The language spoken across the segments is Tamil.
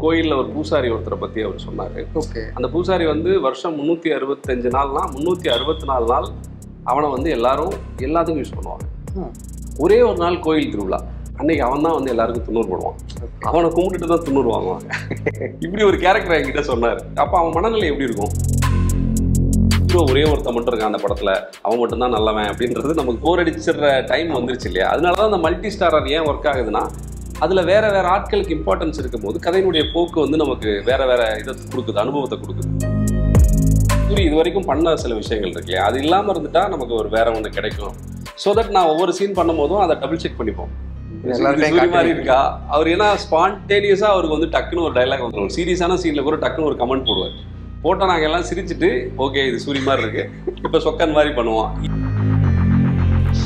கோயிலில் ஒரு பூசாரி ஒருத்தரை பற்றி அவர் சொன்னார். ஓகே. அந்த பூசாரி வந்து வருஷம் 365 நாள்னா 364 நாள் அவனை வந்து எல்லாரும் எல்லாத்துக்கும் யூஸ் பண்ணுவாங்க. ஒரே ஒரு நாள் கோயில் திருவிழா அன்னைக்கு அவன் தான் வந்து எல்லாருக்கும் துண்ணூறு போடுவான். அவனை கும்பிட்டுட்டு தான் துண்ணூறு வாங்குவாங்க. இப்படி ஒரு கேரக்டர் என்கிட்ட சொன்னார். அப்போ அவன் மனநிலை எப்படி இருக்கும்? ஒரே ஒருத்தன் மட்டும் இருக்கான் அந்த படத்தில், அவன் மட்டும்தான் நல்லவன் அப்படின்றது நமக்கு போர் அடிச்சிடுற டைம் வந்துருச்சு இல்லையா? அதனால தான் அந்த மல்டி ஸ்டாரர் ஏன் ஒர்க் ஆகுதுன்னா, அதில் வேற வேற ஆட்களுக்கு இம்பார்ட்டன்ஸ் இருக்கும் போது கதையினுடைய போக்கு வந்து நமக்கு வேற வேற இதை கொடுக்குது, அனுபவத்தை கொடுக்குது. இது வரைக்கும் பண்ண சில விஷயங்கள் இருக்கு இல்லையா, அது இல்லாமல் இருந்துட்டா நமக்கு ஒரு வேற ஒன்று கிடைக்கும். ஸோ தட் நான் ஒவ்வொரு சீன் பண்ணும் போதும் அதை டபுள் செக் பண்ணிப்போம். சூரி மாதிரி இருக்கா அவர், ஏன்னா ஸ்பான்டேனியஸா அவருக்கு வந்து டக்குன்னு ஒரு டைலாக் வந்துடும். சீரியஸான சீன்ல கூட டக்குன்னு ஒரு கமெண்ட் போடுவார். போட்டோ நாங்கள் எல்லாம் சிரிச்சுட்டு ஓகே இது சூரி மாதிரி இருக்கு, இப்போ சொக்கன் மாதிரி பண்ணுவோம்.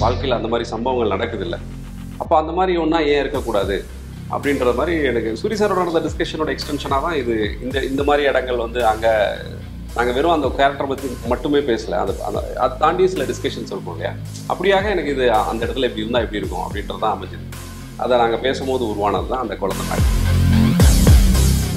வாழ்க்கையில் அந்த மாதிரி சம்பவங்கள் நடக்குதில்லை. அப்போ அந்த மாதிரி ஒன்றா ஏன் இருக்கக்கூடாது அப்படின்ற மாதிரி எனக்கு சூரி சாரோட நடந்த டிஸ்கஷனோட எக்ஸ்டென்ஷனாக தான் இது. இந்த மாதிரி இடங்கள் வந்து அங்கே நாங்கள் வெறும் அந்த கேரக்டரை பற்றி மட்டுமே பேசலை, அதை தாண்டி சில டிஸ்கஷன்ஸ் இருக்கும் இல்லையா? அப்படியாக எனக்கு இது அந்த இடத்துல இப்படி இருந்தால் எப்படி இருக்கும் அப்படின்றது தான் அமைஞ்சது. அதை நாங்கள் பேசும்போது உருவானது தான் அந்த குழந்தை மாதிரி.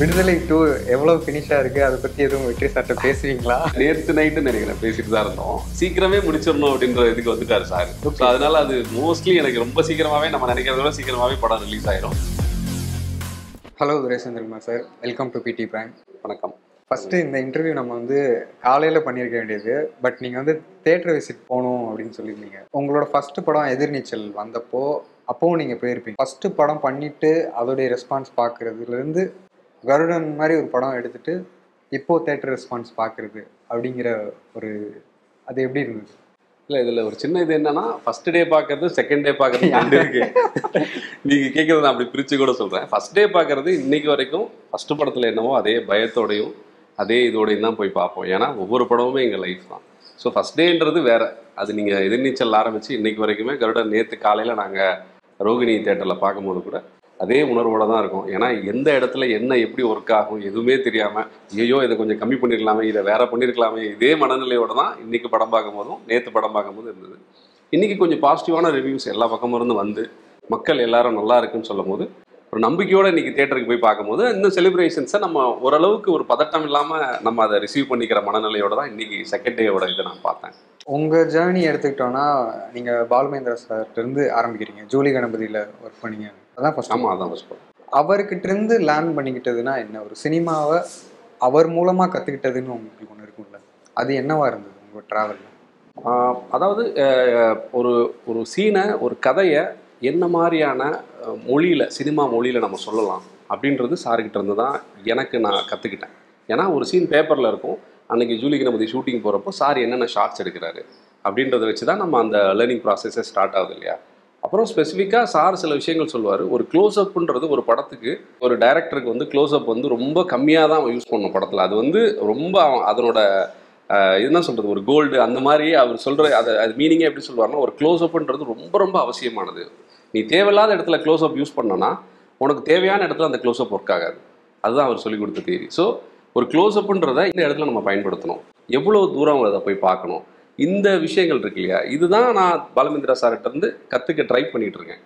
விடுதலை 2 எவ்வளோ ஃபினிஷாக இருக்குது, அதை பற்றி எதுவும் வெற்றி சார்ட்ட பேசுவீங்களா? நேற்று நைட்டு நினைக்கிறேன் பேசிட்டு தான் இருந்தோம். சீக்கிரமே முடிச்சிடணும் அப்படின்ற இதுக்கு வந்துட்டாரு சார். ஸோ அதனால அது மோஸ்ட்லி எனக்கு ரொம்ப சீக்கிரமாகவே நம்ம நினைக்கிறத விட சீக்கிரமாகவே படம் ரிலீஸ் ஆயிரும். ஹலோ துரைசந்திரமா சார், வெல்கம் டு பிடி பிரைம். வணக்கம். ஃபஸ்ட்டு இந்த இன்டர்வியூ நம்ம வந்து காலையில் பண்ணியிருக்க வேண்டியது, பட் நீங்கள் வந்து தியேட்டர் விசிட் போகணும் அப்படின்னு சொல்லியிருந்தீங்க. உங்களோட ஃபஸ்ட்டு படம் எதிர்நீச்சல் வந்தப்போ அப்போவும் நீங்கள் போயிருப்பீங்க. ஃபஸ்ட்டு படம் பண்ணிவிட்டு அதோடைய ரெஸ்பான்ஸ் பார்க்குறதுலேருந்து கருடன் மாதிரி ஒரு படம் எடுத்துகிட்டு இப்போது தியேட்டர் ரெஸ்பான்ஸ் பார்க்குறது அப்படிங்கிற ஒரு அது எப்படி இருந்தது? இல்லை, இதில் ஒரு சின்ன இது என்னன்னா, ஃபர்ஸ்ட் டே பார்க்கறது செகண்ட் டே பார்க்கறது ரெண்டு இருக்கு. நீங்கள் கேட்குறது நான் அப்படி பிரித்து கூட சொல்கிறேன். ஃபர்ஸ்ட் டே பார்க்கறது இன்னைக்கு வரைக்கும் ஃபஸ்ட்டு படத்தில் என்னவோ அதே பயத்தோடையும் அதே இதோடையும் தான் போய் பார்ப்போம். ஏன்னா ஒவ்வொரு படமுமே எங்கள் லைஃப் தான். ஸோ ஃபஸ்ட் டேன்றது வேறு. அது நீங்கள் எதிர்நீச்சல் ஆரம்பித்து இன்னைக்கு வரைக்குமே கருடன் நேற்று காலையில் நாங்கள் ரோகிணி தேட்டரில் பார்க்கும்போது கூட அதே உணர்வோடு தான் இருக்கும். ஏன்னா எந்த இடத்துல என்ன எப்படி ஒர்க் ஆகும் எதுவுமே தெரியாமல், ஐயோ இதை கொஞ்சம் கம்மி பண்ணியிருக்கலாமே, இதை வேற பண்ணியிருக்கலாமே, இதே மனநிலையோடு தான் இன்றைக்கி படம் பார்க்கும்போதும் நேற்று படம் பார்க்கும்போது இருந்தது. இன்றைக்கி கொஞ்சம் பாசிட்டிவான ரிவ்யூஸ் எல்லா பக்கமும் இருந்து வந்து மக்கள் எல்லாரும் நல்லா இருக்குன்னு சொல்லும் போது ஒரு நம்பிக்கையோடு இன்றைக்கி தேட்டருக்கு போய் பார்க்கும்போது இன்னும் செலிப்ரேஷன்ஸை நம்ம ஓரளவுக்கு ஒரு பதட்டம் இல்லாமல் நம்ம அதை ரிசீவ் பண்ணிக்கிற மனநிலையோடு தான் இன்றைக்கி செகண்ட் டேயோட இதை நான் பார்த்தேன். உங்கள் ஜேர்னி எடுத்துக்கிட்டோன்னா நீங்கள் பாலுமேந்திரா சார்கிட்டருந்து ஆரம்பிக்கிறீங்க. ஜூலி கணபதியில் ஒர்க் பண்ணீங்க, அதான் ஃபஸ்ட். ஆமாம், அதான் ஃபஸ்ட். அவர்கிட்டருந்து லேர்ன் பண்ணிக்கிட்டதுன்னா என்ன? ஒரு சினிமாவை அவர் மூலமாக கற்றுக்கிட்டதுன்னு உங்களுக்கு ஒன்று இருக்கும்ல, அது என்னவா இருந்தது உங்கள் ட்ராவலில்? அதாவது ஒரு சீனை ஒரு கதையை என்ன மாதிரியான மொழியில் சினிமா மொழியில் நம்ம சொல்லலாம் அப்படின்றது சார்கிட்ட இருந்து தான் எனக்கு நான் கற்றுக்கிட்டேன். ஏன்னா ஒரு சீன் பேப்பரில் இருக்கும், அன்றைக்கி ஜூலி கணபதி ஷூட்டிங் போகிறப்போ சார் என்னென்ன ஷார்ட்ஸ் எடுக்கிறாரு அப்படின்றத வச்சு தான் நம்ம அந்த லேர்னிங் ப்ராசஸே ஸ்டார்ட் ஆகுது இல்லையா? அப்புறம் ஸ்பெசிஃபிக்காக சார் சில விஷயங்கள் சொல்லுவார். ஒரு க்ளோஸ்அப்புன்றது ஒரு படத்துக்கு ஒரு டைரக்டருக்கு வந்து க்ளோஸ்அப் வந்து ரொம்ப கம்மியாக தான் யூஸ் பண்ணணும் படத்தில். அது வந்து ரொம்ப அதனோட என்ன சொல்கிறது, ஒரு கோல்டு அந்த மாதிரி அவர் சொல்கிற அது மீனிங்கே எப்படி சொல்லுவார்னா, ஒரு க்ளோஸ்அப்புன்றது ரொம்ப ரொம்ப அவசியமானது. நீ தேவையில்லாத இடத்துல க்ளோஸ்அப் யூஸ் பண்ணனா உனக்கு தேவையான இடத்துல அந்த க்ளோஸ்அப் ஒர்க் ஆகாது. அதுதான் அவர் சொல்லிக் கொடுத்த தியரி. ஸோ ஒரு க்ளோஸ்அப்புன்றதை இந்த இடத்துல நம்ம பயன்படுத்தணும், எவ்வளோ தூரம் அதை போய் பார்க்கணும், இந்த விஷயங்கள் இருக்கு இல்லையா? இதுதான் நான் பாலுமேந்திரா சார்கிட்ட இருந்து கற்றுக்க ட்ரை பண்ணிகிட்டு இருக்கேன்.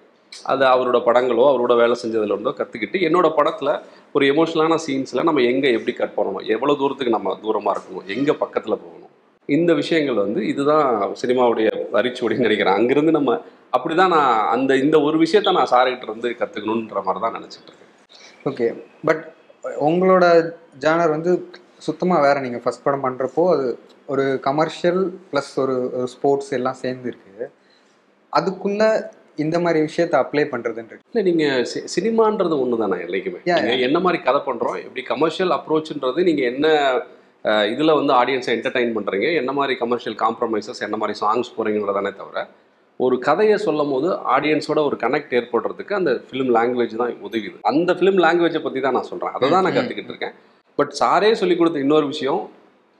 அது அவரோட படங்களோ அவரோட வேலை செஞ்சதுல இருந்தோ கற்றுக்கிட்டு என்னோட படத்தில் ஒரு எமோஷனலான சீன்ஸில் நம்ம எங்கே எப்படி கட் பண்ணணும், எவ்வளோ தூரத்துக்கு நம்ம தூரமாக இருக்கணும், எங்கே பக்கத்தில் போகணும், இந்த விஷயங்கள் வந்து இதுதான் சினிமாவுடைய அரிச்சுவடின்னு நினைக்கிறேன். அங்கேருந்து நம்ம அப்படி தான் நான் இந்த ஒரு விஷயத்த நான் சார்கிட்ட இருந்து கற்றுக்கணுன்ற மாதிரி தான் நினச்சிட்டு இருக்கேன். ஓகே, பட் உங்களோட ஜானர் வந்து சுத்தமாக வேறு. நீங்கள் ஃபஸ்ட் படம் பண்ணுறப்போ அது ஒரு கமர்ஷியல் ப்ளஸ் ஒரு ஸ்போர்ட்ஸ் எல்லாம் சேர்ந்து இருக்குது. அதுக்குள்ளே இந்த மாதிரி விஷயத்தை அப்ளை பண்ணுறதுன்றது இல்லை, நீங்கள் சினிமான்றது ஒன்று தானே என்றைக்குமே. நீங்கள் என்ன மாதிரி கதை பண்ணுறோம், எப்படி கமர்ஷியல் அப்ரோச்சுன்றது நீங்கள் என்ன இதில் வந்து ஆடியன்ஸை என்டர்டைன் பண்ணுறீங்க, என்ன மாதிரி கமர்ஷியல் காம்ப்ரமைசஸ், என்ன மாதிரி சாங்ஸ் போகிறீங்கிறதானே தவிர ஒரு கதையை சொல்லும் போது ஆடியன்ஸோட ஒரு கனெக்ட் ஏற்படுறதுக்கு அந்த ஃபிலிம் லாங்குவேஜ் தான் உதவிது. அந்த ஃபிலிம் லாங்குவேஜை பற்றி தான் நான் சொல்கிறேன், அதை தான் நான் கற்றுக்கிட்டு இருக்கேன். பட் சாரே சொல்லி கொடுத்த இன்னொரு விஷயம்,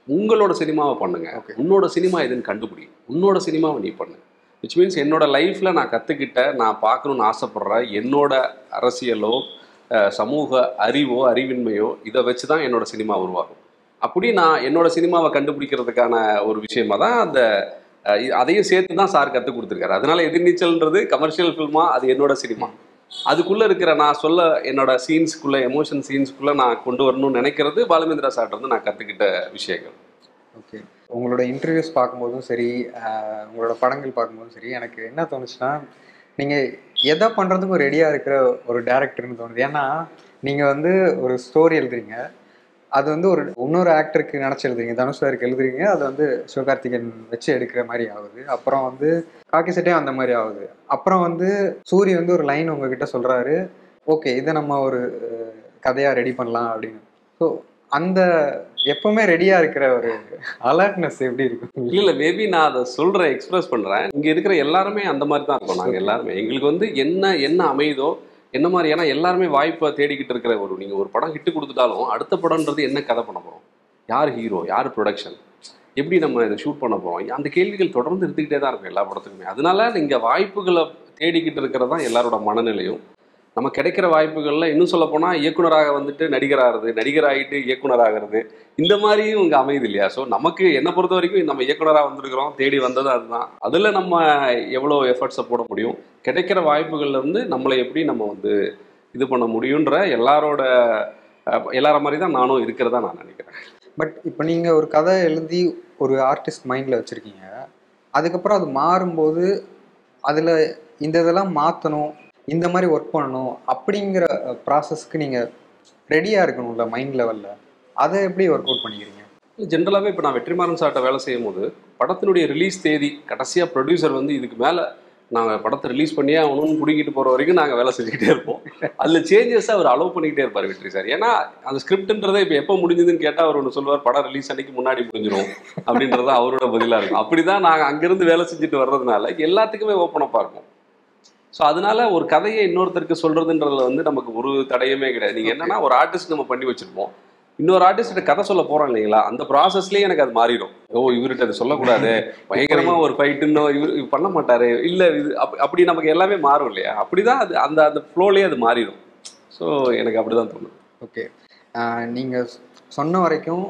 உங்களோட சினிமாவை பண்ணுங்க, உன்னோட சினிமா எதுன்னு கண்டுபிடி, உன்னோட சினிமாவை நீ பண்ணு. விச் மீன்ஸ் என்னோட லைஃப்பில் நான் கற்றுக்கிட்ட, நான் பார்க்கணுன்னு ஆசைப்படுற என்னோட அரசியலோ சமூக அறிவோ அறிவின்மையோ இதை வச்சு தான் என்னோட சினிமா உருவாகும். அப்படி நான் என்னோட சினிமாவை கண்டுபிடிக்கிறதுக்கான ஒரு விஷயமா தான் அந்த அதையும் சேர்த்து தான் சார் கற்றுக் கொடுத்துருக்காரு. அதனால எதிர்நீச்சல்ன்றது கமர்ஷியல் ஃபில்மா, அது என்னோட சினிமா. அதுக்குள்ளே இருக்கிற நான் சொல்ல என்னோட சீன்ஸ்குள்ளே எமோஷன் சீன்ஸ்குள்ளே நான் கொண்டு வரணும்னு நினைக்கிறது பாலுமேந்திரா சார்ட்ட இருந்து நான் கற்றுக்கிட்ட விஷயங்கள். ஓகே. உங்களோட இன்டர்வியூஸ் பார்க்கும்போதும் சரி, உங்களோட படங்கள் பார்க்கும்போதும் சரி, எனக்கு என்ன தோணுச்சுன்னா, நீங்கள் எதை பண்ணுறதுக்கும் ரெடியாக இருக்கிற ஒரு டேரக்டர்னு தோணுது. ஏன்னா நீங்கள் வந்து ஒரு ஸ்டோரி எழுதுறீங்க, அது வந்து ஒரு இன்னொரு ஆக்டருக்கு நினச்சி எழுதுறீங்க, தனுஷ் சாருக்கு எழுதுறீங்க, அது வந்து சிவகார்த்திகேயன் வச்சு எடுக்கிற மாதிரி ஆகுது. அப்புறம் வந்து காக்கி சட்டையும் அந்த மாதிரி ஆகுது. அப்புறம் வந்து சூரி வந்து ஒரு லைன் உங்ககிட்ட சொல்கிறாரு, ஓகே இதை நம்ம ஒரு கதையாக ரெடி பண்ணலாம் அப்படின்னு. ஸோ அந்த எப்பவுமே ரெடியாக இருக்கிற ஒரு அலர்ட்னஸ் எப்படி இருக்கும்? இல்லை மேபி நான் அதை சொல்கிறேன், எக்ஸ்பிரஸ் பண்ணுறேன். இங்கே இருக்கிற எல்லாருமே அந்த மாதிரி தான் இருக்கோம். நாங்கள் எல்லாருமே எங்களுக்கு வந்து என்ன அமையுதோ என்ன மாதிரி, ஏன்னா எல்லாருமே வாய்ப்பை தேடிக்கிட்டு இருக்கிற நீங்கள் ஒரு படம் ஹிட்டு கொடுத்துட்டாலும் அடுத்த படம்ன்றது என்ன கதை பண்ண போகிறோம், யார் ஹீரோ, யார் ப்ரொடக்ஷன், எப்படி நம்ம இதை ஷூட் பண்ண போகிறோம், அந்த கேள்விகள் தொடர்ந்து இருந்துக்கிட்டே தான் இருக்கும் எல்லா படத்துக்குமே. அதனால நீங்கள் வாய்ப்புகளை தேடிக்கிட்டு இருக்கிறது தான் எல்லாரோட மனநிலையும். நம்ம கிடைக்கிற வாய்ப்புகளில் இன்னும் சொல்ல போனால் இயக்குனராக வந்துட்டு நடிகராகிறது, நடிகராகிட்டு இயக்குனராகிறது, இந்த மாதிரியும் இங்கே அமையுது இல்லையா? ஸோ நமக்கு என்னை பொறுத்த வரைக்கும் நம்ம இயக்குனராக வந்திருக்கிறோம், தேடி வந்தது அதுதான். அதில் நம்ம எவ்வளோ எஃபர்ட்ஸை போட முடியும், கிடைக்கிற வாய்ப்புகள்லேருந்து நம்மளை எப்படி நம்ம வந்து இது பண்ண முடியுன்ற எல்லார மாதிரி தான் நானும் இருக்கிறதா நான் நினைக்கிறேன். பட் இப்போ நீங்கள் ஒரு கதை எழுதி ஒரு ஆர்டிஸ்ட் மைண்டில் வச்சுருக்கீங்க, அதுக்கப்புறம் அது மாறும்போது அதில் இந்த இதெல்லாம் மாற்றணும், இந்த மாதிரி ஒர்க் பண்ணணும் அப்படிங்கிற ப்ராசஸ்க்கு நீங்கள் ரெடியாக இருக்கணும்ல மைண்ட் லெவலில், அதை எப்படி ஒர்க் அவுட் பண்ணிக்கிறீங்க? ஜென்ரலாகவே இப்போ நான் வெற்றிமாறன் சார்ட்ட வேலை செய்யும் போது படத்தினுடைய ரிலீஸ் தேதி கடைசியாக ப்ரொடியூசர் வந்து இதுக்கு மேலே நாங்கள் படத்தை ரிலீஸ் பண்ணியே அவனும் பிடிக்கிட்டு போகிற வரைக்கும் நாங்கள் வேலை செஞ்சுக்கிட்டே இருப்போம். அதில் சேஞ்சஸை அவர் அலோவ் பண்ணிக்கிட்டே இருப்பார் வெற்றி சார். ஏன்னா அந்த ஸ்கிரிப்ட்ன்றதை இப்போ எப்போ முடிஞ்சதுன்னு கேட்டால் அவர் ஒன்று சொல்லுவார், படம் ரிலீஸ் அன்னைக்கு முன்னாடி முடிஞ்சிடும் அப்படின்றது அவரோட பதிலாக இருக்கும். அப்படி தான் நாங்கள் அங்கேருந்து வேலை செஞ்சுட்டு வர்றதுனால எல்லாத்துக்குமே ஓப்பனப்பாக இருக்கும். ஸோ அதனால ஒரு கதையை இன்னொருத்தருக்கு சொல்றதுன்றதுல வந்து நமக்கு ஒரு தடையுமே கிடையாது. நீங்கள் என்னன்னா ஒரு ஆர்டிஸ்ட் நம்ம பண்ணி வச்சிருப்போம், இன்னொரு ஆர்டிஸ்ட் கதை சொல்ல போறோம் இல்லைங்களா, அந்த ப்ராசஸ்லேயே எனக்கு அது மாறிடும். ஓ இவர்கிட்ட அதை சொல்லக்கூடாது, பயங்கரமா ஒரு ஃபைட்டுன்னு இவர் பண்ண மாட்டாரு, இல்லை இது அப்படி நமக்கு எல்லாமே மாறும் இல்லையா? அப்படிதான் அது அந்த அந்த ஃப்ளோலேயே அது மாறிடும். ஸோ எனக்கு அப்படிதான் தோணும். ஓகே. நீங்கள் சொன்ன வரைக்கும்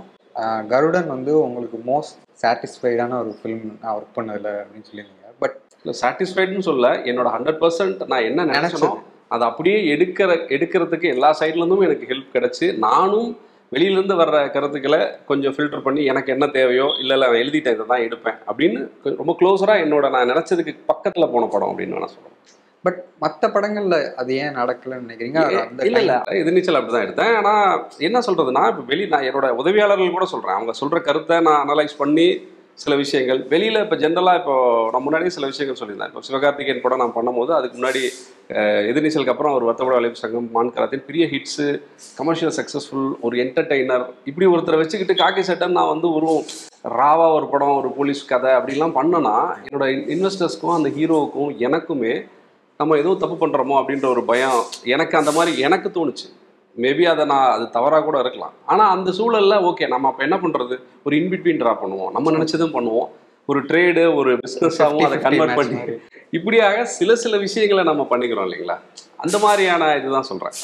கருடன் வந்து உங்களுக்கு மோஸ்ட் சாட்டிஸ்ஃபைடான ஒரு ஃபிலிம் நான் ஒர்க் பண்ணதில்லை அப்படின்னு சொல்லியிருந்தீங்க. பட் இல்லை சாட்டிஸ்ஃபைடுன்னு சொல்ல, என்னோட 100% நான் என்ன நினைச்சனோ அதை அப்படியே எடுக்கிறதுக்கு எல்லா சைட்லேருந்தும் எனக்கு ஹெல்ப் கிடைச்சி, நானும் வெளியிலேருந்து வர்ற கருத்துக்களை கொஞ்சம் ஃபில்டர் பண்ணி எனக்கு என்ன தேவையோ இல்லை நான் எழுதிட்டேன் இதை தான் எடுப்பேன் அப்படின்னு ரொம்ப க்ளோஸராக என்னோட நான் நினச்சதுக்கு பக்கத்தில் போன படம் அப்படின்னு நான் சொல்கிறேன். பட் மற்ற படங்கள்ல அது ஏன் நடக்கலன்னு நினைக்கிறீங்க? இல்லை இல்லை எதிர்நீச்சல் அப்படி தான் எடுத்தேன். ஆனால் என்ன சொல்கிறதுனா இப்போ நான் என்னோட உதவியாளர்கள் கூட சொல்கிறேன், அவங்க சொல்கிற கருத்தை நான் அனலைஸ் பண்ணி சில விஷயங்கள் வெளியில் இப்போ ஜென்ரலாக இப்போ நான் முன்னாடியே சில விஷயங்கள் சொல்லியிருந்தேன். இப்போ சிவகார்த்திகேயன் படம் நான் பண்ணும்போது அதுக்கு முன்னாடி எதிர்நீச்சலுக்கு அப்புறம் ஒரு வர்த்தகோட வளைவு சங்கம், மான் கராத்தின் பெரிய ஹிட்ஸு, கமர்ஷியல் சக்ஸஸ்ஃபுல், ஒரு என்டர்டெய்னர், இப்படி ஒருத்தரை வச்சுக்கிட்டு காக்கி சட்டன் நான் வந்து ஒரு ராவா ஒரு படம், ஒரு போலீஸ் கதை அப்படிலாம் பண்ணேன்னா என்னோட இன்வெஸ்டர்ஸ்க்கும் அந்த ஹீரோவுக்கும் எனக்குமே நம்ம எதுவும் தப்பு பண்ணுறோமோ அப்படின்ற ஒரு பயம் எனக்கு அந்த மாதிரி எனக்கு தோணுச்சு. மேபி அதை நான் அது தவறாக கூட இருக்கலாம். ஆனால் அந்த சூழலில் ஓகே நம்ம அப்போ என்ன பண்ணுறது, ஒரு இன்பிட்வீன் ட்ரா பண்ணுவோம், நம்ம நினச்சதும் பண்ணுவோம், ஒரு ட்ரேடு ஒரு பிஸ்னஸாகவும் அதை கன்வெர்ட் பண்ணி இப்படியாக சில விஷயங்களை நம்ம பண்ணிக்கிறோம் இல்லைங்களா? அந்த மாதிரியான இதுதான் சொல்கிறேன்.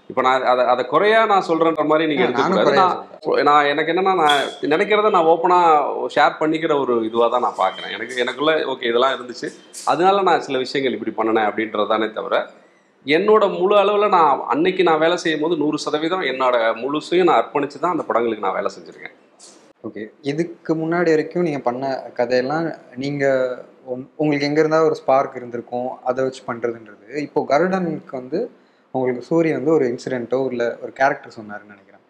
இப்போ நான் அதை குறையா நான் சொல்கிறேன்ற மாதிரி நீங்கள் எடுத்துக்கூடாது. நான் எனக்கு என்னென்னா நான் நினைக்கிறத நான் ஓப்பனாக ஷேர் பண்ணிக்கிற ஒரு இதுவாக தான் நான் பார்க்குறேன். எனக்குள்ளே ஓகே இதெல்லாம் இருந்துச்சு, அதனால நான் சில விஷயங்கள் இப்படி பண்ணினேன் அப்படின்றதானே தவிர என்னோட முழு அளவில் நான் அன்னைக்கு நான் வேலை செய்யும் போது 100% என்னோட முழுசையும் நான் அர்ப்பணித்து தான் அந்த படங்களுக்கு நான் வேலை செஞ்சுருக்கேன். ஓகே. இதுக்கு முன்னாடி வரைக்கும் நீங்கள் பண்ண கதையெல்லாம் நீங்கள் உங்களுக்கு எங்கே இருந்தால் ஒரு ஸ்பார்க் இருந்திருக்கும், அதை வச்சு பண்ணுறதுன்றது. இப்போது கருடனுக்கு வந்து உங்களுக்கு சூரிய வந்து ஒரு இன்சிடென்ட்டோ இல்லை ஒரு கேரக்டர் சொன்னாருன்னு நினைக்கிறேன்.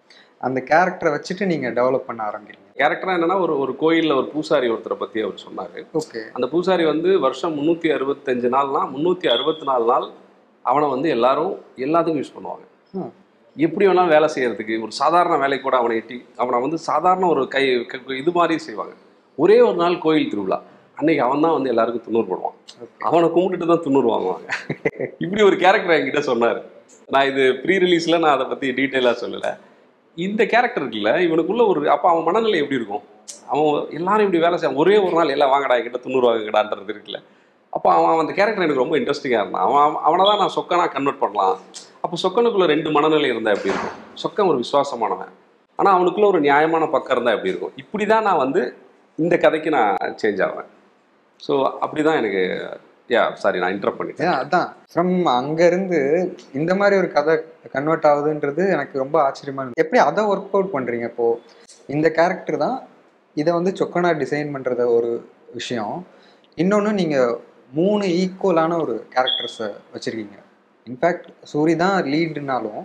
அந்த கேரக்டரை வச்சுட்டு நீங்கள் டெவலப் பண்ண ஆரம்பிக்கிறீங்க. கேரக்டராக என்னென்னா ஒரு கோயிலில் ஒரு பூசாரி ஒருத்தரை பற்றி அவர் சொன்னார். ஓகே. அந்த பூசாரி வந்து வருஷம் 365 நாள்னா 364 நாள் அவனை வந்து எல்லாத்துக்கும் யூஸ் பண்ணுவாங்க. எப்படி வேணாலும் வேலை செய்யறதுக்கு, ஒரு சாதாரண வேலை கூட அவனை வந்து சாதாரண ஒரு இது மாதிரி செய்வாங்க. ஒரே ஒரு நாள் கோயில் திருவிழா அன்னைக்கு அவன் தான் வந்து எல்லாருக்கும் துண்ணூறு போடுவான், அவனை கும்பிட்டுட்டு தான் துண்ணூறு வாங்குவாங்க. இப்படி ஒரு கேரக்டர் என்கிட்ட சொன்னார். நான் இது ப்ரீ ரிலீஸில் நான் அதை பற்றி டீட்டெயிலாக சொல்லலை. இந்த கேரக்டர் இருக்குல்ல, இவனுக்குள்ள ஒரு அப்போ அவன் மனநிலை எப்படி இருக்கும், அவன் எல்லாரும் இப்படி வேலை செய்ய ஒரே ஒரு நாள் எல்லாம் வாங்கடா என்கிட்ட துண்ணூறு வாங்கடான்றது இருக்குல்ல. அப்போ அவன் அந்த கேரக்டர் எனக்கு ரொம்ப இன்ட்ரெஸ்டிங்காக இருந்தான். அவனை தான் நான் சொக்கனாக கன்வெர்ட் பண்ணலாம். அப்போ சொக்கனுக்குள்ள 2 மனநிலை இருந்தால் எப்படி இருக்கும், சொக்கன் ஒரு விசுவாசமானவன், ஆனால் அவனுக்குள்ள ஒரு நியாயமான பக்கம் இருந்தால் எப்படி இருக்கும். இப்படி தான் நான் வந்து இந்த கதைக்கு நான் சேஞ்ச் ஆவேன். ஸோ அப்படி தான் எனக்கு சாரி நான் இன்டரப்ட் பண்ணிட்டேன். அதான் ஃப்ரம் அங்கேருந்து இந்த மாதிரி ஒரு கதை கன்வெர்ட் ஆகுதுன்றது எனக்கு ரொம்ப ஆச்சரியமா இருந்தது. எப்படி அதை ஒர்க் அவுட் பண்ணுறீங்க? இப்போது இந்த கேரக்டர் தான், இதை வந்து சொக்கனா டிசைன் பண்ணுறத ஒரு விஷயம். இன்னொன்று, நீங்கள் 3 ஈக்குவலான ஒரு கேரக்டர்ஸை வச்சுருக்கீங்க. இன்ஃபேக்ட் சூரி தான் லீடுனாலும்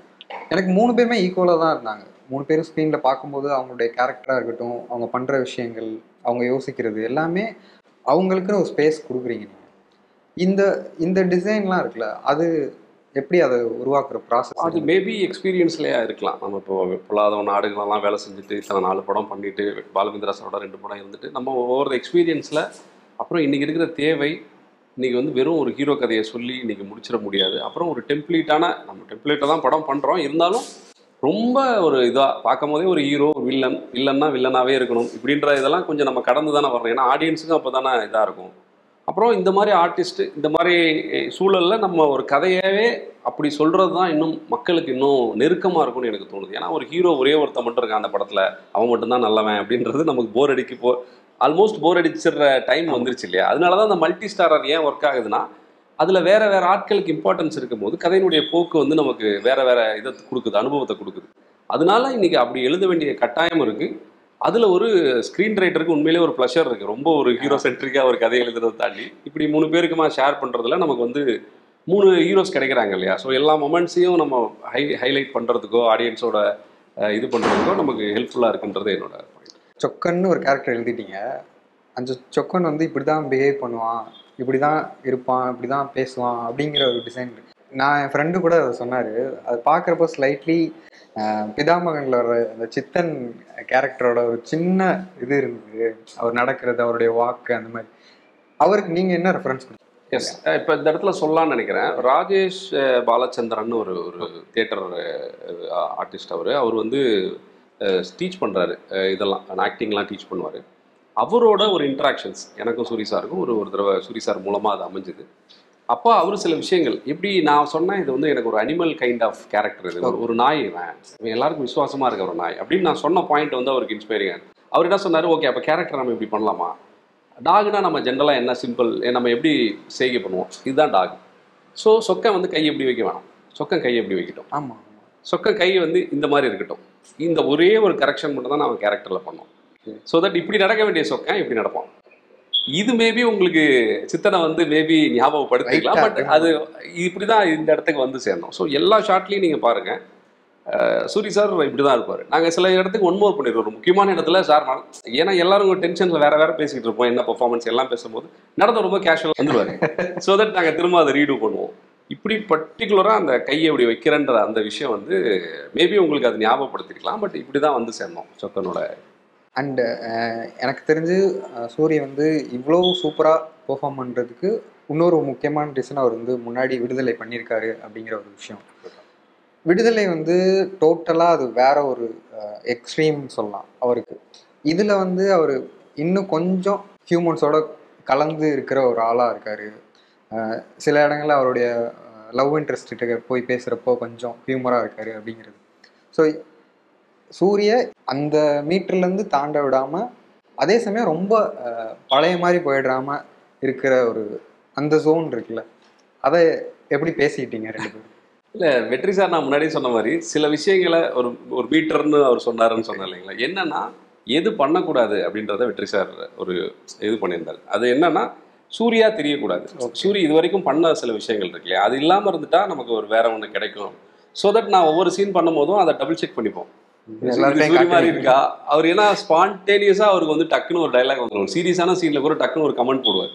எனக்கு 3 பேருமே ஈக்குவலாக தான் இருந்தாங்க. 3 பேரும் ஸ்க்ரீனில் பார்க்கும்போது அவங்களுடைய கேரக்டராக இருக்கட்டும், அவங்க பண்ணுற விஷயங்கள், அவங்க யோசிக்கிறது எல்லாமே அவங்களுக்குன்னு ஒரு ஸ்பேஸ் கொடுக்குறீங்க நீங்கள். இந்த இந்த டிசைன்லாம் இருக்குல்ல, அது எப்படி அதை உருவாக்குற ப்ராசஸ்? அது மேபி எக்ஸ்பீரியன்ஸ்லேயே இருக்கலாம். நம்ம இப்போ பொல்லாத நாடுகளெல்லாம் வேலை செஞ்சுட்டு இத்தனை 4 படம் பண்ணிட்டு பாலுமந்திரா சாரோட 2 படம் இருந்துட்டு நம்ம ஒவ்வொரு எக்ஸ்பீரியன்ஸில் அப்புறம் இன்றைக்கி இருக்கிற தேவை, இன்றைக்கி வந்து வெறும் ஒரு ஹீரோ கதையை சொல்லி இன்றைக்கி முடிச்சிட முடியாது. அப்புறம் ஒரு டெம்ப்ளேட்டான, நம்ம டெம்ப்ளேட்டில் தான் படம் பண்ணுறோம், இருந்தாலும் ரொம்ப ஒரு இதாக பார்க்கும் போதே ஒரு ஹீரோ, ஒரு வில்லன்னா வில்லனாகவே இருக்கணும் இப்படின்ற இதெல்லாம் கொஞ்சம் நம்ம கடந்து தானே வர்றோம். ஏன்னா ஆடியன்ஸுக்கும் அப்போ தானே இதாக இருக்கும். அப்புறம் இந்த மாதிரி ஆர்டிஸ்ட்டு, இந்த மாதிரி சூழலில் நம்ம ஒரு கதையவே அப்படி சொல்கிறது தான் இன்னும் மக்களுக்கு இன்னும் நெருக்கமாக இருக்கும்னு எனக்கு தோணுது. ஏன்னா ஒரு ஹீரோ ஒரே ஒருத்தன் மட்டும் இருக்கான் அந்த படத்தில், அவன் மட்டும்தான் நல்லவன் அப்படின்றது நமக்கு ஆல்மோஸ்ட் போர் அடிச்சிடுற டைம் வந்துருச்சு இல்லையா? அதனால தான் அந்த மல்டி ஸ்டாரர் ஏன் ஒர்க் ஆகுதுன்னா, அதில் வேறு வேறு ஆட்களுக்கு இம்பார்ட்டன்ஸ் இருக்கும்போது கதையினுடைய போக்கு வந்து நமக்கு வேறு வேறு இதை கொடுக்குது, அனுபவத்தை கொடுக்குது. அதனால இன்றைக்கி அப்படி எழுத வேண்டிய கட்டாயம் இருக்குது. அதில் ஒரு ஸ்க்ரீன் ரைட்டருக்கு உண்மையிலே ஒரு ப்ளஷர் இருக்குது. ரொம்ப ஒரு ஹீரோ சென்ட்ரிக்காக ஒரு கதை எழுதுறதை தாண்டி இப்படி 3 பேருக்குமா ஷேர் பண்ணுறதுல நமக்கு வந்து 3 ஹீரோஸ் கிடைக்கிறாங்க இல்லையா? ஸோ எல்லா மொமெண்ட்ஸையும் நம்ம ஹைலைட் பண்ணுறதுக்கோ ஆடியன்ஸோட இது பண்ணுறதுக்கோ நமக்கு ஹெல்ப்ஃபுல்லாக இருக்குன்றது என்னோட பாயிண்ட். சொக்கன்னு ஒரு கேரக்டர் எழுதிட்டீங்க. அந்த சொக்கன் வந்து இப்படி தான் பிஹேவ் பண்ணுவான், இப்படி தான் இருப்பான், இப்படி தான் பேசுவான் அப்படிங்கிற ஒரு டிசைன் இருக்கு. நான் என் ஃப்ரெண்டு கூட அதை சொன்னார். அது பார்க்குறப்போ ஸ்லைட்லி பிதாமகனில் வர அந்த சித்தன் கேரக்டரோட ஒரு சின்ன இது இருந்தது. அவர் நடக்கிறது, அவருடைய வாக்கு, அந்த மாதிரி. அவருக்கு நீங்கள் என்ன ரெஃபரன்ஸ் கொடுத்தீங்க? எஸ், இப்போ இந்த இடத்துல சொல்லலாம்னு நினைக்கிறேன். ராஜேஷ் பாலச்சந்திரன் ஒரு தியேட்டர் ஆர்டிஸ்ட். அவர் வந்து டீச் பண்ணுறாரு, இதெல்லாம் ஆக்டிங்லாம் டீச் பண்ணுவார். அவரோட ஒரு இன்ட்ராக்ஷன்ஸ் எனக்கும் சூரி சாருக்கும் ஒரு தடவை சூரி சார் மூலமாக அது அமைஞ்சுது. அப்போ அவர் சில விஷயங்கள் எப்படி நான் சொன்னேன், இது வந்து எனக்கு ஒரு அனிமல் கைண்ட் ஆஃப் கேரக்டர், இது ஒரு நாய், இவன் எல்லாருக்கும் விசுவாசமாக இருக்க ஒரு நாய் அப்படின்னு நான் சொன்ன பாயிண்ட் வந்து அவருக்கு இன்ஸ்பைரிங். அவர் என்ன சொன்னார், ஓகே அப்போ கேரக்டர் நம்ம இப்படி பண்ணலாமா? டாக்னா நம்ம ஜென்ரலாக என்ன சிம்பிள், நம்ம எப்படி செய்கை பண்ணுவோம், இதுதான் டாக். ஸோ சொக்கன் வந்து கை எப்படி வைக்க வேணாம், சொக்கன் கையை எப்படி வைக்கட்டும். ஆமாம், சொக்கன் கை வந்து இந்த மாதிரி இருக்கட்டும். இந்த ஒரே ஒரு கரெக்ஷன் மட்டும் தான் நம்ம கேரக்டரில் பண்ணோம். ஸோ தட் இப்படி நடக்க வேண்டிய சொக்கன் இப்படி நடப்பான். இது மேபி உங்களுக்கு சித்தனை வந்து மேபி ஞாபகப்படுத்திக்கலாம், பட் அது இப்படி தான் இந்த இடத்துக்கு வந்து சேர்ந்தோம். ஸோ எல்லா ஷார்ட்லேயும் நீங்கள் பாருங்கள், சூரி சார் இப்படி தான் இருப்பார். நாங்கள் சில இடத்துக்கு ஒன்மோர் பண்ணிடுவோம், ஒரு முக்கியமான இடத்துல சார், ஏன்னா எல்லாரும் ஒரு டென்ஷனில் வேறு பேசிக்கிட்டு இருப்போம், என்ன பர்ஃபார்மன்ஸ் எல்லாம் பேசும்போது நடந்த ரொம்ப கேஷுவலாக வந்துடுவார். ஸோ தட் நாங்கள் திரும்ப அதை ரீடூ பண்ணுவோம். இப்படி பர்டிகுலராக அந்த கையை இப்படி வைக்கிறன்ற அந்த விஷயம் வந்து மேபி உங்களுக்கு அது ஞாபகப்படுத்திருக்கலாம், பட் இப்படி தான் வந்து சேர்ந்தோம் சொக்கனோட. அண்டு எனக்கு தெரிஞ்சு சூரிய வந்து இவ்வளோ சூப்பராக பெர்ஃபார்ம் பண்ணுறதுக்கு இன்னொரு முக்கியமான ரீசன், அவர் வந்து முன்னாடி விடுதலை பண்ணியிருக்காரு அப்படிங்கிற ஒரு விஷயம். விடுதலை வந்து டோட்டலாக அது வேற ஒரு எக்ஸ்ட்ரீம் சொல்லலாம் அவருக்கு. இதில் வந்து அவர் இன்னும் கொஞ்சம் ஹியூமன்ஸோட கலந்து இருக்கிற ஒரு ஆளாக இருக்கார். சில இடங்களில் அவருடைய லவ் இன்ட்ரெஸ்ட்டு போய் பேசுகிறப்போ கொஞ்சம் ஹியூமராக இருக்கார் அப்படிங்கிறது. ஸோ சூரிய அந்த மீட்டர்லேருந்து தாண்ட விடாமல், அதே சமயம் ரொம்ப பழைய மாதிரி போயிடாமல் இருக்கிற ஒரு அந்த ஜோன் இருக்குல்ல, அதை எப்படி பேசிக்கிட்டீங்க 2 பேரும்? இல்லை வெற்றி சார், நான் முன்னாடியே சொன்ன மாதிரி சில விஷயங்களை ஒரு மீட்டர்னு அவர் சொன்னாருன்னு சொன்னார் இல்லைங்களா, என்னன்னா எது பண்ணக்கூடாது அப்படின்றத வெற்றி சார் ஒரு இது பண்ணியிருந்தார். அது என்னன்னா சூர்யா தெரியக்கூடாது. சூரிய இது வரைக்கும் பண்ண சில விஷயங்கள் இருக்கு இல்லையா, அது இல்லாமல் இருந்துட்டா நமக்கு ஒரு வேற ஒன்று கிடைக்கும். ஸோ தட் நான் ஒவ்வொரு சீன் பண்ணும் போதும் அதை டபுள் செக் பண்ணிப்போம், சூரிய மாதிரி இருக்கா. அவர் ஏன்னா ஸ்பான்டேனியஸா அவருக்கு வந்து டக்குன்னு ஒரு டைலாக் வந்துடும். ஒரு சீரியஸான சீன்ல கூட டக்குன்னு ஒரு கமெண்ட் போடுவார்.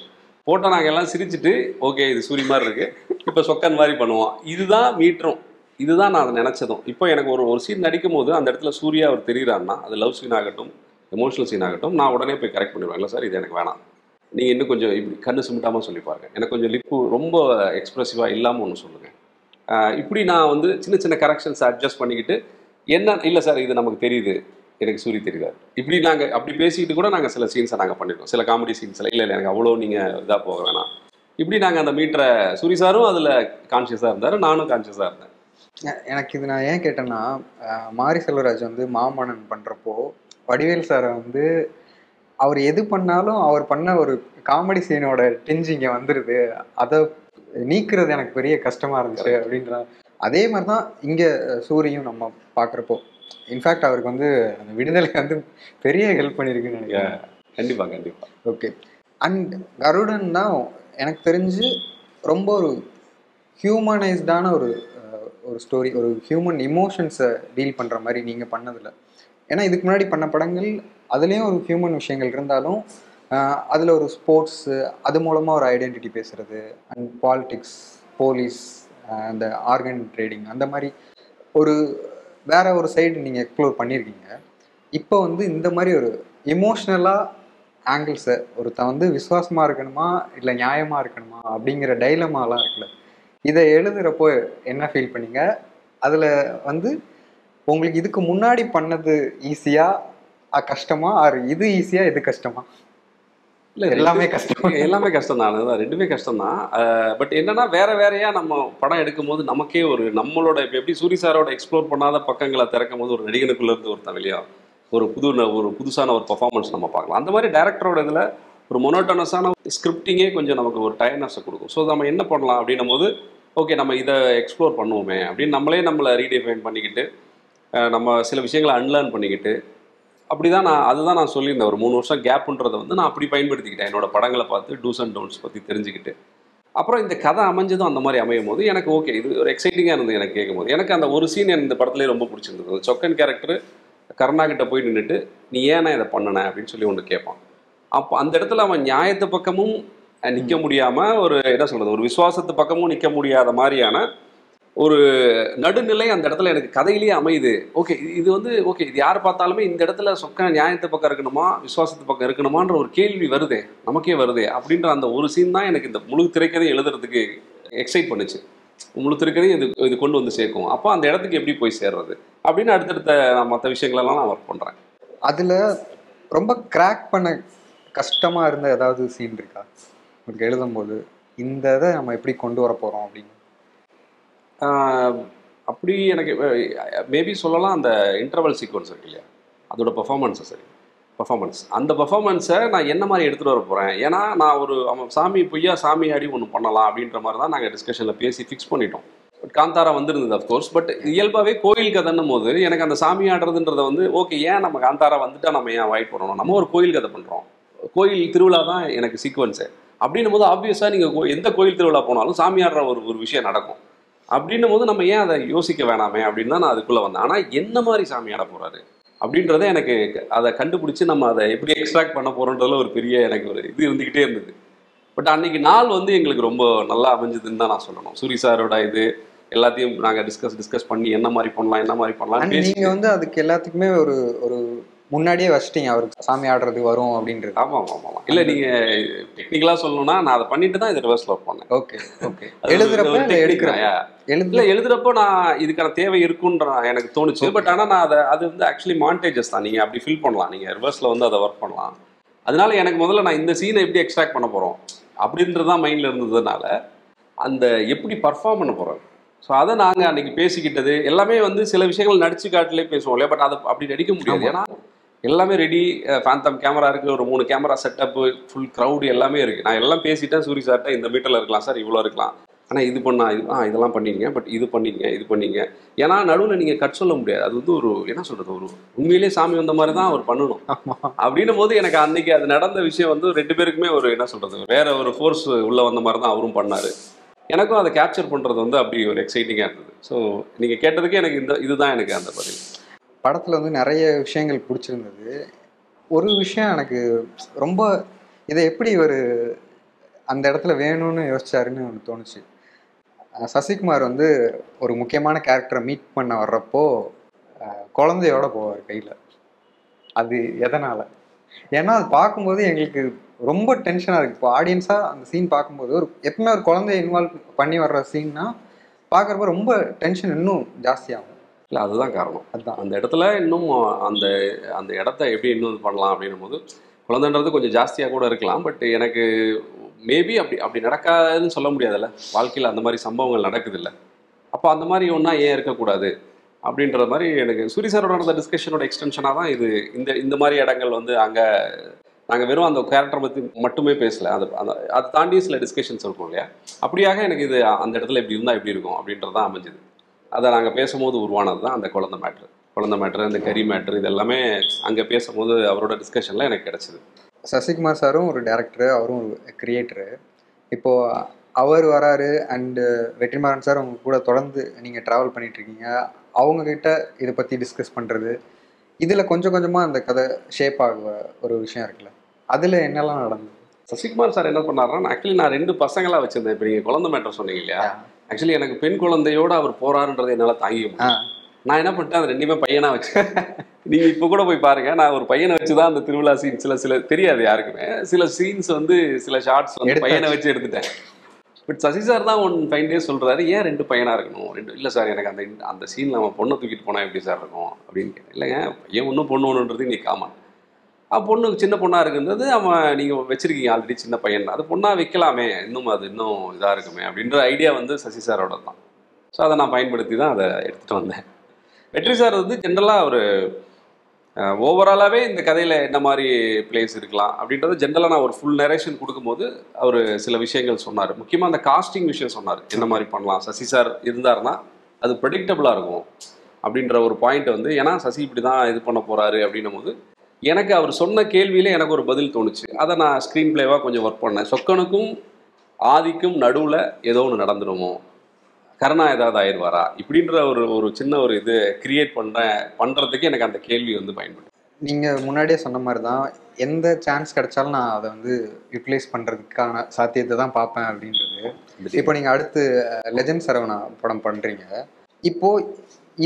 போட்டோ நாங்கள் எல்லாம் சிரிச்சுட்டு ஓகே இது சூரிய மாதிரி இருக்கு, இப்போ சொக்கன் மாதிரி பண்ணுவோம். இதுதான் மீட்டரும், இதுதான் நான் அதை நினைச்சதும். இப்போ எனக்கு ஒரு சீன் நடிக்கும் போது அந்த இடத்துல சூர்யா அவர் தெரியுறாருன்னா, அது லவ் சீன் ஆகட்டும், எமோஷனல் சீன் ஆகட்டும், நான் உடனே போய் கரெக்ட் பண்ணிடுவேன். சார் இது எனக்கு வேணாம், நீங்கள் இன்னும் கொஞ்சம் இப்படி கண்ணு சிமிட்டாமல் சொல்லி பாருங்க, எனக்கு கொஞ்சம் லிப்பு ரொம்ப எக்ஸ்ப்ரெசிவாக இல்லாமல் ஒன்று சொல்லுங்கள். இப்படி நான் வந்து சின்ன சின்ன கரெக்ஷன்ஸ் அட்ஜஸ்ட் பண்ணிக்கிட்டு, என்ன இல்லை சார் இது நமக்கு தெரியுது, எனக்கு சூரிய தெரியுதார், இப்படி நாங்கள் அப்படி பேசிக்கிட்டு கூட நாங்கள் சில சீன்ஸை நாங்கள் பண்ணிடுவோம். சில காமெடி சீன்ஸில் இல்லை எனக்கு அவ்வளோ நீங்கள் இதாக போக வேணாம், இப்படி நாங்கள் அந்த மீட்டரை சூரி சாரும் அதில் கான்ஷியஸாக இருந்தார், நானும் கான்ஷியஸாக இருந்தேன். எனக்கு இது நான் ஏன் கேட்டேன்னா, மாரி செல்வராஜ் வந்து மாமன்னன் பண்ணுறப்போ வடிவேல் சாரை வந்து அவர் எது பண்ணாலும் அவர் பண்ண ஒரு காமெடி சீனோட டிஞ்ச் இங்கே வந்துடுது, அதை நீக்கிறது எனக்கு பெரிய கஷ்டமா இருந்துச்சு அப்படின்ற. அதே மாதிரி தான் இங்கே சூரியும் நம்ம பார்க்குறப்போ இன்ஃபேக்ட் அவருக்கு வந்து அந்த விடுதலை வந்து பெரிய ஹெல்ப் பண்ணியிருக்குன்னு நினைக்கிறேன். கண்டிப்பாக கண்டிப்பாக. ஓகே. அண்ட் கருடன் தான் எனக்கு தெரிஞ்சு ரொம்ப ஒரு ஹியூமனைஸ்டான ஒரு ஒரு ஸ்டோரி, ஒரு ஹியூமன் இமோஷன்ஸை டீல் பண்ணுற மாதிரி நீங்கள் பண்ணதில்லை. ஏன்னா இதுக்கு முன்னாடி பண்ண படங்கள் அதுலேயும் ஒரு ஹியூமன் விஷயங்கள் இருந்தாலும் அதில் ஒரு ஸ்போர்ட்ஸு, அது மூலமாக ஒரு ஐடென்டிட்டி பேசுகிறது, அண்ட் பாலிட்டிக்ஸ், போலீஸ், அந்த ஆர்கன் ட்ரேடிங், அந்த மாதிரி ஒரு வேற ஒரு சைடு நீங்கள் எக்ஸ்ப்ளோர் பண்ணியிருக்கீங்க. இப்போ வந்து இந்த மாதிரி ஒரு இமோஷ்னலாக ஆங்கிள்ஸை ஒருத்தன் வந்து விசுவாசமாக இருக்கணுமா இல்லை நியாயமாக இருக்கணுமா அப்படிங்கிற டைலமாலாம் இருக்குல்ல, இதை எழுதுகிறப்போ என்ன ஃபீல் பண்ணீங்க? அதில் வந்து உங்களுக்கு இதுக்கு முன்னாடி பண்ணது ஈஸியா கஷ்டமா, ஆறு இது ஈஸியா இது கஷ்டமா? இல்லை எல்லாமே கஷ்டம், எல்லாமே கஷ்டம் தான், அதுதான் ரெண்டுமே கஷ்டம் தான். பட் என்னன்னா வேற வேறையா நம்ம படம் எடுக்கும் போது நமக்கே ஒரு நம்மளோட இப்போ எப்படி சூரி சாரோட எக்ஸ்ப்ளோர் பண்ணாத பக்கங்களை திறக்கும் போது ஒரு நடிகனுக்குள்ள இருந்து ஒருத்தன் வெளியா ஒரு புதுசான ஒரு பர்ஃபார்மன்ஸ் நம்ம பார்க்கலாம். அந்த மாதிரி டேரக்டரோட இதில் ஒரு மொனோட்டனஸான ஸ்கிரிப்டிங்கே கொஞ்சம் நமக்கு ஒரு டயர்னஸை கொடுக்கும். ஸோ நம்ம என்ன பண்ணலாம் அப்படின்னும் போது ஓகே நம்ம இதை எக்ஸ்ப்ளோர் பண்ணுவோமே அப்படின்னு நம்மளை ரீடிஃபைன் பண்ணிக்கிட்டு நம்ம சில விஷயங்களை அன்லேர்ன் பண்ணிக்கிட்டு அப்படி தான் அதுதான் நான் சொல்லியிருந்தேன். ஒரு 3 வருஷம் கேப்புன்றதை வந்து நான் அப்படி பயன்படுத்திக்கிட்டேன். என்னோட படங்களை பார்த்து டூஸ் அண்ட் டவுன்ஸ் பற்றி தெரிஞ்சுக்கிட்டு அப்புறம் இந்த கதை அமைஞ்சதும் அந்த மாதிரி அமையும் போது எனக்கு ஓகே இது ஒரு எக்ஸைட்டிங்காக இருந்தது. எனக்கு கேட்கும்போது எனக்கு அந்த ஒரு சீன் இந்த படத்துலேயே ரொம்ப பிடிச்சிருந்தது. சொக்கன் கேரக்டர் கருணாகிட்ட போய் நின்றுட்டு நீ ஏன்னா இதை பண்ணன அப்படின்னு சொல்லி ஒன்று கேட்பான். அப்போ அந்த இடத்துல அவன் நியாயத்து பக்கமும் நிற்க முடியாமல் ஒரு என்ன சொல்கிறது, ஒரு விசுவாசத்து பக்கமும் நிற்க முடியாத மாதிரியான ஒரு நடுநிலை அந்த இடத்துல எனக்கு கதையிலேயே அமையுது. ஓகே இது வந்து ஓகே இது யார் பார்த்தாலுமே இந்த இடத்துல சொக்க நியாயத்து பக்கம் இருக்கணுமா விசுவாசத்து பக்கம் இருக்கணுமான்ற ஒரு கேள்வி வருதே, நமக்கே வருதே அப்படின்ற அந்த ஒரு சீன் தான் எனக்கு இந்த முழு திரைக்கதையும் எழுதுறதுக்கு எக்ஸைட் பண்ணுச்சு. முழு திரைக்கதையும் இது கொண்டு வந்து சேர்க்கும். அப்போ அந்த இடத்துக்கு எப்படி போய் சேர்றது அப்படின்னு அடுத்தடுத்த மற்ற விஷயங்களெல்லாம் நான் ஒர்க் பண்ணுறேன். அதில் ரொம்ப கிராக் பண்ண கஷ்டமாக இருந்த ஏதாவது சீன் இருக்கா உங்களுக்கு எழுதும்போது, இந்த இதை நம்ம எப்படி கொண்டு வர போகிறோம் அப்படின்னு? அப்படி எனக்கு மேபி சொல்லலாம். அந்த இன்டர்வல் சீக்வன்ஸ் இருக்கு இல்லையா, அதோட பர்ஃபார்மன்ஸ் அந்த பர்ஃபார்மன்ஸை நான் என்ன மாதிரி எடுத்துகிட்டு வர போகிறேன். ஏன்னா நான் ஒரு சாமி பொய்யா சாமி ஆடி ஒன்று பண்ணலாம் அப்படின்ற மாதிரி தான் நாங்கள் டிஸ்கஷனில் பேசி ஃபிக்ஸ் பண்ணிட்டோம். காந்தாரா வந்துருந்தது அஃப்கோர்ஸ். பட் இயல்பாகவே கோயில் கதைன்னும் போது எனக்கு அந்த சாமி ஆடுறதுன்றதை வந்து ஓகே ஏன் நம்ம காந்தாரா வந்துட்டா நம்ம ஏன் அவாய்ட் பண்ணணும், நம்ம ஒரு கோயில் கதை பண்ணுறோம், கோயில் திருவிழா தான் எனக்கு சீக்வன்ஸு அப்படின்னும் போது ஆப்வியஸாக நீங்கள் எந்த கோயில் திருவிழா போனாலும் சாமி ஆடுற ஒரு விஷயம் நடக்கும். அப்படின்னும் போது நம்ம ஏன் அதை யோசிக்க வேணாமே அப்படின்னு தான் நான் அதுக்குள்ளே வந்தேன். ஆனால் என்ன மாதிரி சாமி ஆட போகிறாரு அப்படின்றத எனக்கு அதை கண்டுபிடிச்சி நம்ம அதை எப்படி எக்ஸ்ட்ராக்ட் பண்ண போகிறோன்றதுல ஒரு பெரிய எனக்கு ஒரு இது இருந்துக்கிட்டே இருந்தது. பட் அன்னைக்கு நாள் வந்து எங்களுக்கு ரொம்ப நல்லா அமைஞ்சதுன்னு தான் நான் சொல்லணும். சூரி சாரோட இது எல்லாத்தையும் நாங்கள் டிஸ்கஸ் பண்ணி என்ன மாதிரி பண்ணலாம் நீங்கள் வந்து அதுக்கு எல்லாத்துக்குமே ஒரு ஒரு முன்னாடியே வச்சிட்டீங்க அவருக்கு சாமி ஆடுறது வரும் அப்படின்றது. ஆமாம். இல்லை நீங்கள் டெக்னிக்கலாக சொல்லணும்னா நான் அதை பண்ணிட்டு தான் இதை ரிவர்ஸில் ஒர்க் பண்ணேன். ஓகே எழுதுறப்போ நான் இதுக்கான தேவை இருக்குன்ற எனக்கு தோணுச்சு. பட் ஆனால் நான் அது வந்து ஆக்சுவலி மாண்டேஜஸ் தான், நீங்கள் அப்படி ஃபில் பண்ணலாம், நீங்கள் ரிவர்ஸில் வந்து அதை ஒர்க் பண்ணலாம். அதனால எனக்கு முதல்ல நான் இந்த சீனை எப்படி எக்ஸ்ட்ராக்ட் பண்ண போகிறோம் அப்படின்றது தான் மைண்டில் இருந்ததுனால அந்த எப்படி பர்ஃபார்ம் பண்ண போகிறோம். ஸோ அதை நாங்கள் அன்றைக்கி பேசிக்கிட்டது எல்லாமே வந்து சில விஷயங்கள் நடிச்சு காட்டிலே பேசுவோம் இல்லையா. பட் அதை அப்படி நடிக்க முடியாது. ஏன்னா எல்லாமே ரெடி, ஃபேந்தம் கேமரா இருக்குது, ஒரு 3 கேமரா செட்டப்பு, ஃபுல் க்ரௌடு எல்லாமே இருக்குது. நான் எல்லாம் பேசிட்டேன் சூரி சார்கிட்ட, இந்த மீட்டரில் இருக்கலாம் சார், இவ்வளோ இருக்கலாம், ஆனால் இது இதெல்லாம் பண்ணிங்க, பட் இது பண்ணிங்க. ஏன்னா நடுவில் நீங்கள் கட் சொல்ல முடியாது. அது வந்து ஒரு என்ன சொல்கிறது, ஒரு உண்மையிலே சாமி வந்த மாதிரி தான் அவர் பண்ணணும். அப்படின்னும் போது எனக்கு அன்றைக்கி அது நடந்த விஷயம் வந்து 2 பேருக்குமே ஒரு என்ன சொல்கிறது, வேற ஒரு ஃபோர்ஸ் உள்ளே வந்த மாதிரி தான் அவரும் பண்ணார். எனக்கும் அதை கேப்சர் பண்ணுறது வந்து அப்படி ஒரு எக்ஸைட்டிங்காக இருந்தது. ஸோ நீங்கள் கேட்டதுக்கு எனக்கு இதுதான் எனக்கு அந்த பதில். படத்தில் வந்து நிறைய விஷயங்கள் பிடிச்சிருந்தது. ஒரு விஷயம் எனக்கு ரொம்ப இதை எப்படி ஒரு அந்த இடத்துல வேணும்னு யோசிச்சாருன்னு ஒன்று தோணுச்சு. சசிகுமார் வந்து ஒரு முக்கியமான கேரக்டரை மீட் பண்ண வர்றப்போ குழந்தையோட போவார் கையில். அது எதனால்? ஏன்னா அது பார்க்கும்போது எங்களுக்கு ரொம்ப டென்ஷனாக இருக்குது. இப்போ ஆடியன்ஸாக அந்த சீன் பார்க்கும்போது எப்பவுமே ஒரு குழந்தைய இன்வால்வ் பண்ணி வர்ற சீன்னா பார்க்குறப்ப ரொம்ப டென்ஷன் இன்னும் ஜாஸ்தியாகும். இல்லை அதுதான் காரணம். அதுதான் அந்த இடத்துல இன்னும் அந்த இடத்த எப்படி இன்னும் பண்ணலாம் அப்படின்னும் போது குழந்தைன்றது கொஞ்சம் ஜாஸ்தியாக கூட இருக்கலாம். பட் எனக்கு மேபி அப்படி நடக்காதுன்னு சொல்ல முடியாதுல்ல, வாழ்க்கையில் அந்த மாதிரி சம்பவங்கள் நடக்குதில்ல. அப்போ அந்த மாதிரி ஒன்றா ஏன் இருக்கக்கூடாது அப்படின்ற மாதிரி எனக்கு சூரி சாரோட நடந்த டிஸ்கஷனோட எக்ஸ்டென்ஷனாக தான் இது இந்த மாதிரி இடங்கள் வந்து அங்கே நாங்கள் வெறும் அந்த கேரக்டரை பற்றி மட்டுமே பேசல, அதை தாண்டி சில டிஸ்கஷன்ஸ் இருக்கும் இல்லையா. அப்படியாக எனக்கு இது அந்த இடத்துல இப்படி இருந்தால் எப்படி இருக்கும் அப்படின்றது தான் அமைஞ்சது. அதை நாங்கள் பேசும்போது உருவானது தான் அந்த குழந்தை மேட்ரு, அந்த கறி மேட்ரு, இது எல்லாமே அங்கே பேசும்போது அவரோட டிஸ்கஷனில் எனக்கு கிடச்சிது. சசிகுமார் சாரும் ஒரு டேரக்டரு, அவரும் ஒரு கிரியேட்டரு. இப்போது அவர் வராரு அண்டு வெற்றிமாறன் சார் அவங்க கூட தொடர்ந்து நீங்கள் ட்ராவல் பண்ணிகிட்ருக்கீங்க. அவங்கக்கிட்ட இதை பற்றி டிஸ்கஸ் பண்ணுறது, இதில் கொஞ்சம் கொஞ்சமாக அந்த கதை ஷேப் ஆக ஒரு விஷயம் இருக்குல்ல, அதில் என்னெல்லாம் நடந்தது? சசிகுமார் சார் என்ன பண்ணாருன்னா, ஆக்சுவலி நான் 2 பசங்களாக வச்சுருந்தேன். இப்போ நீங்கள் குழந்தை மேட்டர் சொன்னீங்க இல்லையா, ஆக்சுவலி எனக்கு பெண் குழந்தையோடு அவர் போகிறாருன்றது என்னால் தாங்கிக்க முடியும். நான் என்ன பண்ணிட்டேன், அது 2மே பையனாக வச்சேன். நீங்கள் இப்போ கூட போய் பாருங்கள், நான் ஒரு பையனை வச்சு தான் அந்த திருவிழா சீன் சில தெரியாது யாருக்குமே, சில சீன்ஸ் வந்து சில ஷார்ட்ஸ் வந்து பையனை வச்சு எடுத்துட்டேன். பட் சசி சார் தான் 5 days சொல்கிறாரு, ஏன் 2 பையனாக இருக்கணும்? 2 இல்லை சார், எனக்கு அந்த சீனில் அவன் பொண்ணை தூக்கிட்டு போனால் எப்படி சார் இருக்கும் அப்படின்னு கேட்டேன். இல்லைங்க, பையன் ஒன்றும் பொண்ணு ஒன்றுன்றது இன்னைக்கு காமன். பொண்ணு சின்ன பொண்ணாக இருக்குன்றது அவன் நீங்கள் வச்சுருக்கீங்க ஆல்ரெடி சின்ன பையன், அது பொண்ணாக வைக்கலாமே, இன்னும் இதாக இருக்குமே அப்படின்ற ஐடியா வந்து சசி சாரோட தான். ஸோ அதை நான் பயன்படுத்தி தான் அதை எடுத்துகிட்டு வந்தேன். வெற்றி சார் வந்து ஜென்ரலாக ஒரு ஓவராலாகவே இந்த கதையில் என்ன மாதிரி பிளேஸ் இருக்கலாம் அப்படின்றத ஜென்ரலாக நான் ஒரு ஃபுல் நரேஷன் கொடுக்கும்போது அவர் சில விஷயங்கள் சொன்னார். முக்கியமாக அந்த காஸ்டிங் விஷயம் சொன்னார், என்ன மாதிரி பண்ணலாம், சசி சார் இருந்தார்னா அது ப்ரெடிக்டபுளாக இருக்கும் அப்படின்ற ஒரு பாயிண்ட் வந்து. ஏன்னா சசி இப்படி தான் இது பண்ண போகிறாரு அப்படின்னும் போது எனக்கு அவர் சொன்ன கேள்வியிலே எனக்கு ஒரு பதில் தோணுச்சு. அதை நான் ஸ்க்ரீன் பிளேவாக கொஞ்சம் ஒர்க் பண்ணேன். சொக்கனுக்கும் ஆதிக்கும் நடுவில் ஏதோ ஒன்று நடந்துடுமோ, கருணா ஏதாவது ஆயிடுவாரா இப்படின்ற ஒரு சின்ன ஒரு இது கிரியேட் பண்ணுறதுக்கு எனக்கு அந்த கேள்வி வந்து பயன்படும். நீங்கள் முன்னாடியே சொன்ன மாதிரி தான், எந்த சான்ஸ் கிடைச்சாலும் நான் அதை வந்து யூட்டிலைஸ் பண்ணுறதுக்கான சாத்தியத்தை தான் பார்ப்பேன் அப்படின்றது. இப்போ நீங்கள் அடுத்து லெஜண்ட் சரவணா படம் பண்ணுறீங்க. இப்போது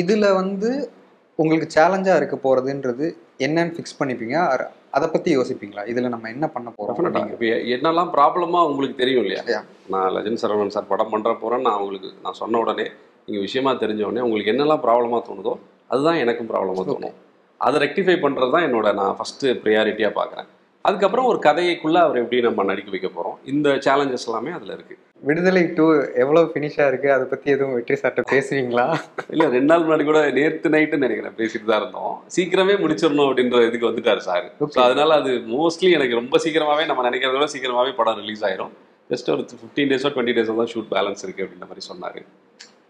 இதில் வந்து உங்களுக்கு சேலஞ்சாக இருக்க போகிறதுன்றது என்னன்னு ஃபிக்ஸ் பண்ணிப்பீங்க, அதை பற்றி யோசிப்பீங்களா? இதில் நம்ம என்ன பண்ண போகிறோம்? இப்போ என்னெல்லாம் ப்ராப்ளமாக உங்களுக்கு தெரியும் இல்லையா. நான் லெஜண்ட் சரவணன் சார் படம் பண்ணுற போகிறேன்னு நான் சொன்ன உடனே, நீங்கள் விஷயமா தெரிஞ்ச உடனே உங்களுக்கு என்னெல்லாம் ப்ராப்ளமாக தோணுதோ அதுதான் எனக்கும் ப்ராப்ளமாக தோணும். அதை ரெக்டிஃபை பண்ணுறது தான் நான் ஃபஸ்ட்டு ப்ரியாரிட்டியாக பார்க்குறேன். அதுக்கப்புறம் ஒரு கதைக்குள்ளே அவர் எப்படி நம்ம நடிக்க வைக்க போகிறோம், இந்த சேலஞ்சஸ் எல்லாமே அதில் இருக்குது. விடுதலை 2 எவ்வளோ ஃபினிஷாக இருக்குது, அதை பற்றி எதுவும் வெற்றி சார்ட்ட பேசுவீங்களா? இல்லை, 2 நாள் முன்னாடி கூட நேற்று நைட்டுன்னு நினைக்கிறேன் பேசிட்டு தான் இருந்தோம். சீக்கிரமே முடிச்சிடணும் அப்படின்ற இதுக்கு வந்துட்டார் சார். ஸோ அதனால அது மோஸ்ட்லி எனக்கு ரொம்ப சீக்கிரமாகவே, நம்ம நினைக்கிறத விட சீக்கிரமாகவே படம் ரிலீஸ் ஆயிரும். ஜஸ்ட் ஒரு 15 days 20 days தான் ஷூட் பேலன்ஸ் இருக்குது அப்படின்ற மாதிரி சொன்னார்.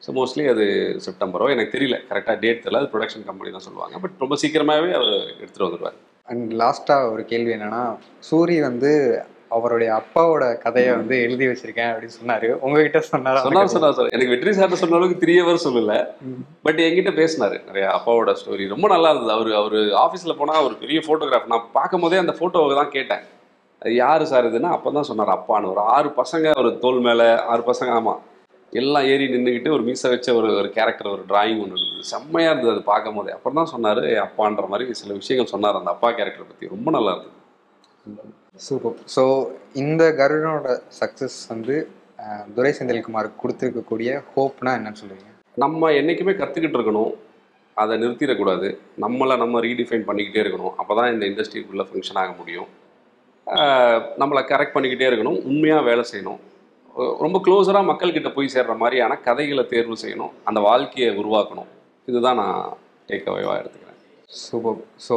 ஸோ மோஸ்ட்லி அது செப்டம்பரோ, எனக்கு தெரியல கரெக்டாக டேட் தெரியல, அது ப்ரொடக்ஷன் கம்பெனி தான் சொல்லுவாங்க. பட் ரொம்ப சீக்கிரமாகவே அவர் எடுத்துகிட்டு வந்துடுவார். அண்ட் லாஸ்ட்டாக ஒரு கேள்வி என்னென்னா, சூரி வந்து அவருடைய அப்பாவோட கதையை வந்து எழுதி வச்சிருக்கேன் அப்படின்னு சொன்னார். உங்ககிட்ட சொன்னார் சார். எனக்கு வெற்றி சார்ட்ட சொன்ன அளவுக்கு 3 hours சொல்லலை, பட் என்கிட்ட பேசினார் நிறைய. அப்பாவோட ஸ்டோரி ரொம்ப நல்லா இருந்தது. அவர் ஆஃபீஸில் போனால் ஒரு பெரிய ஃபோட்டோகிராஃப், நான் பார்க்கும் போதே அந்த ஃபோட்டோவை தான் கேட்டேன், யார் சார் இதுன்னா. அப்போ தான் சொன்னார் அப்பான்னு. ஒரு 6 பசங்க, ஒரு தோல் மேலே 6 பசங்க, ஆமாம், எல்லாம் ஏறி நின்றுக்கிட்டு ஒரு மீசை வச்ச ஒரு கேரக்டர், ஒரு டிராயிங் ஒன்று இருந்தது, செம்மையாக இருந்தது அது பார்க்கும் போதே. அப்புறம் தான் சொன்னார் அப்பான்ற மாதிரி சில விஷயங்கள் சொன்னார் அந்த அப்பா கேரக்டரை பற்றி, ரொம்ப நல்லா இருந்தது. சூப்பர். ஸோ இந்த கருடனோட சக்ஸஸ் வந்து துரை செந்தில்குமாருக்கு கொடுத்துருக்கக்கூடிய ஹோப்னா என்னன்னு சொல்லுவீங்க? நம்ம என்றைக்குமே கற்றுக்கிட்டு இருக்கணும், அதை நிறுத்திடக்கூடாது, நம்ம ரீடிஃபைன் பண்ணிக்கிட்டே இருக்கணும். அப்போ தான் இந்த இண்டஸ்ட்ரிக்குள்ளே ஃபங்க்ஷன் ஆக முடியும். நம்மளை கரெக்ட் பண்ணிக்கிட்டே இருக்கணும், உண்மையாக வேலை செய்யணும், ரொம்ப க்ளோஸராக மக்கள்கிட்ட போய் சேர்கிற மாதிரியான கதைகளை தேர்வு செய்யணும், அந்த வாழ்க்கையை உருவாக்கணும். இதுதான் நான் டேக் அவேவாக எடுத்துக்கிறேன். சூப்பர். ஸோ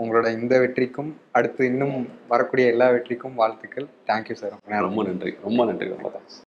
உங்களோட இந்த வெற்றிக்கும் அடுத்து இன்னும் வரக்கூடிய எல்லா வெற்றிக்கும் வாழ்த்துக்கள். Thank you sir. ரொம்ப நன்றி, ரொம்ப நன்றி, ரொம்ப தேங்க்ஸ்.